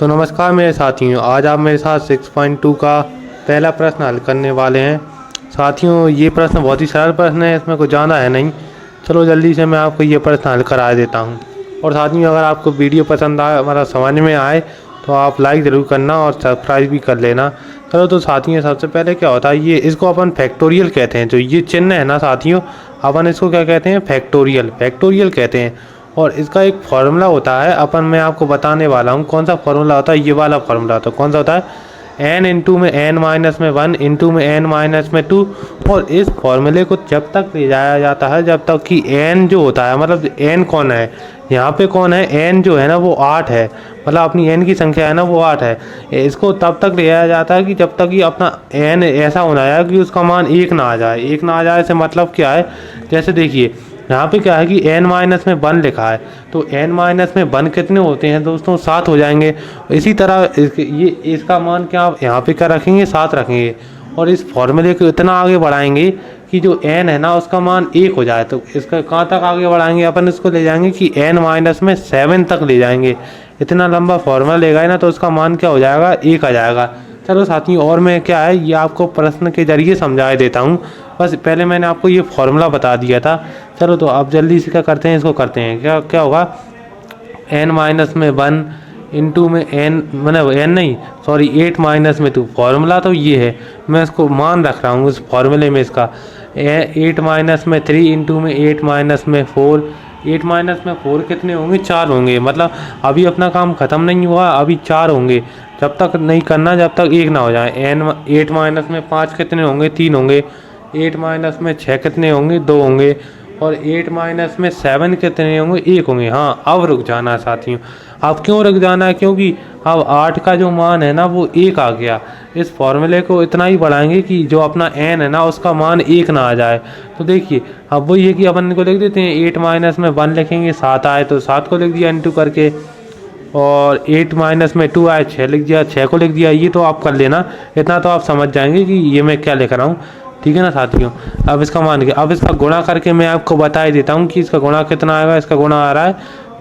तो नमस्कार मेरे साथियों, आज आप मेरे साथ 6.2 का पहला प्रश्न हल करने वाले हैं। साथियों, ये प्रश्न बहुत ही सरल प्रश्न है, इसमें कुछ ज़्यादा है नहीं। चलो जल्दी से मैं आपको ये प्रश्न हल करा देता हूँ। और साथियों, अगर आपको वीडियो पसंद आए, मतलब समझ में आए, तो आप लाइक ज़रूर करना और सब्सक्राइब भी कर लेना। चलो तो साथियों, सबसे पहले क्या होता है, ये इसको अपन फैक्टोरियल कहते हैं। जो ये चिन्ह है ना साथियों, अपन इसको क्या कहते हैं, फैक्टोरियल कहते हैं। और इसका एक फार्मूला होता है, मैं आपको बताने वाला हूँ कौन सा फार्मूला होता है। ये वाला फार्मूला होता है, कौन सा होता है, n इंटू में n माइनस में 1 इंटू में n माइनस में 2। और इस फॉर्मूले को जब तक ले जाया जाता है जब तक कि n जो होता है, मतलब n कौन है, यहाँ पे कौन है, n जो है ना वो 8 है, मतलब अपनी n की संख्या है ना वो 8 है। इसको तब तक ले जाया जाता है कि जब तक कि अपना n ऐसा होना चाहिए कि उसका मान 1 ना आ जाए। 1 ना आ जाए से मतलब क्या है, जैसे देखिए यहाँ पे क्या है कि n माइनस में 1 लिखा है, तो n माइनस में 1 कितने होते हैं दोस्तों, 7 हो जाएंगे। इसी तरह इसका मान क्या आप यहाँ पे क्या रखेंगे, 7 रखेंगे। और इस फॉर्मूले को इतना आगे बढ़ाएंगे कि जो n है ना उसका मान 1 हो जाए। तो इसका कहाँ तक आगे बढ़ाएंगे, अपन इसको ले जाएंगे कि n माइनस में 7 तक ले जाएंगे। इतना लंबा फॉर्मूला लेगा ना तो उसका मान क्या हो जाएगा, 1 आ जाएगा। चलो साथियों, और मैं क्या है ये आपको प्रश्न के जरिए समझा देता हूँ। बस पहले मैंने आपको ये फॉर्मूला बता दिया था। चलो तो अब जल्दी से क्या करते हैं, इसको करते हैं। क्या क्या होगा, n माइनस में 1 इंटू में n, मतलब n नहीं सॉरी 8 माइनस में 2। फॉर्मूला तो ये है, मैं इसको मान रख रहा हूँ इस फॉर्मूले में। इसका 8 माइनस में 3 इंटू में 8 माइनस में 4। 8 माइनस में 4 कितने होंगे, 4 होंगे। मतलब अभी अपना काम ख़त्म नहीं हुआ, अभी 4 होंगे। जब तक नहीं करना जब तक 1 ना हो जाए। 8 माइनस में 5 कितने होंगे, 3 होंगे। 8 माइनस में 6 कितने होंगे, 2 होंगे। और 8 माइनस में 7 कितने होंगे, 1 होंगे। हाँ, अब रुक जाना साथियों। अब क्यों रुक जाना है, क्योंकि अब 8 का जो मान है ना वो 1 आ गया। इस फॉर्मूले को इतना ही बढ़ाएंगे कि जो अपना n है ना उसका मान 1 ना आ जाए। तो देखिए अब वही है कि अपन को लिख देते हैं 8 माइनस में 1 लिखेंगे, 7 आए तो 7 को लिख दिया इंटू करके। और 8 माइनस में 2 आए, 6 लिख दिया, 6 को लिख दिया। ये तो आप कर लेना, इतना तो आप समझ जाएंगे कि ये मैं क्या लिख रहा हूँ। ठीक है ना साथियों। अब इसका मान के अब इसका गुणा करके मैं आपको बता ही देता हूँ कि इसका गुणा कितना आएगा। इसका गुणा आ रहा है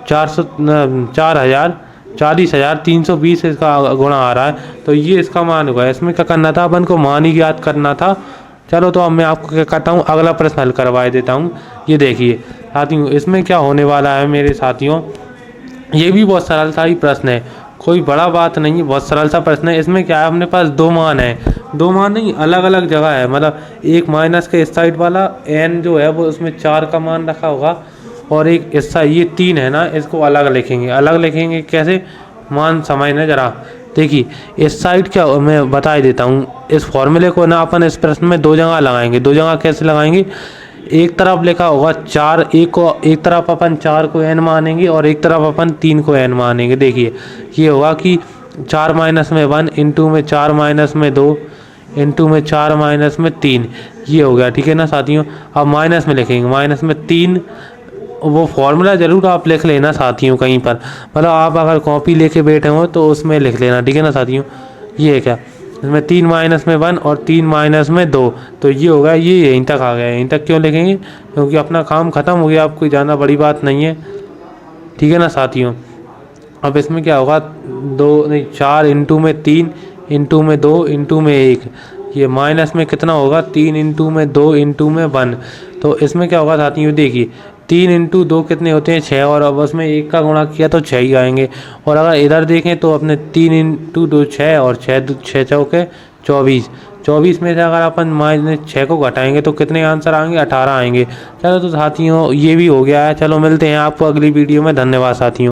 40,320 इसका गुणा आ रहा है। तो ये इसका मान होगा। इसमें क्या करना था, अपन को मान ही ज्ञात करना था। चलो तो अब मैं आपको क्या करता हूँ, अगला प्रश्न हल करवा देता हूँ। ये देखिए साथियों, इसमें क्या होने वाला है मेरे साथियों, ये भी बहुत सरल सा ही प्रश्न है, कोई बड़ा बात नहीं है, बहुत सरल सा प्रश्न है। इसमें क्या है, अपने पास 2 मान है, 2 मान नहीं अलग अलग जगह है। मतलब एक माइनस के इस साइड वाला n जो है वो उसमें 4 का मान रखा होगा, और एक इस साइड ये 3 है ना, इसको अलग लिखेंगे। अलग लिखेंगे कैसे, मान समझना जरा। देखिए इस साइड क्या मैं बता ही देता हूँ। इस फॉर्मूले को ना अपन इस प्रश्न में 2 जगह लगाएंगे। 2 जगह कैसे लगाएंगे, एक तरफ लिखा होगा 4, एक तरफ अपन 4 को n मानेंगे और एक तरफ अपन 3 को n मानेंगे। देखिए ये होगा कि 4 माइनस में 1 इंटू में 4 माइनस में 2 इंटू में 4 माइनस में 3, ये हो गया। ठीक है ना साथियों। अब माइनस में लिखेंगे, माइनस में 3। वो फॉर्मूला ज़रूर आप लिख लेना साथियों कहीं पर, मतलब आप अगर कॉपी लेके बैठे हो तो उसमें लिख लेना। ठीक है ना साथियों। ये है क्या, इसमें 3 माइनस में 1 और 3 माइनस में 2, तो ये होगा। ये यहीं तक आ गया। यहीं तक क्यों लिखेंगे, क्योंकि अपना काम ख़त्म हो गया, अब कोई ज़्यादा बड़ी बात नहीं है। ठीक है ना साथियों। अब इसमें क्या होगा, 4 इंटू में 3 इंटू में 2 इंटू में 1, ये माइनस में कितना होगा, 3 इंटू में 2 इंटू में 1। तो इसमें क्या होगा साथियों, देखिए 3 इंटू 2 कितने होते हैं, 6, और अब उसमें 1 का गुणा किया तो 6 ही आएंगे। और अगर इधर देखें तो अपने 3 इंटू 2 6 और 6 चौके 24। 24 में से अगर अपन माइनस 6 को घटाएंगे तो कितने आंसर आएंगे, 18 आएंगे। चलो तो साथियों ये भी हो गया है। चलो मिलते हैं आपको अगली वीडियो में। धन्यवाद साथियों।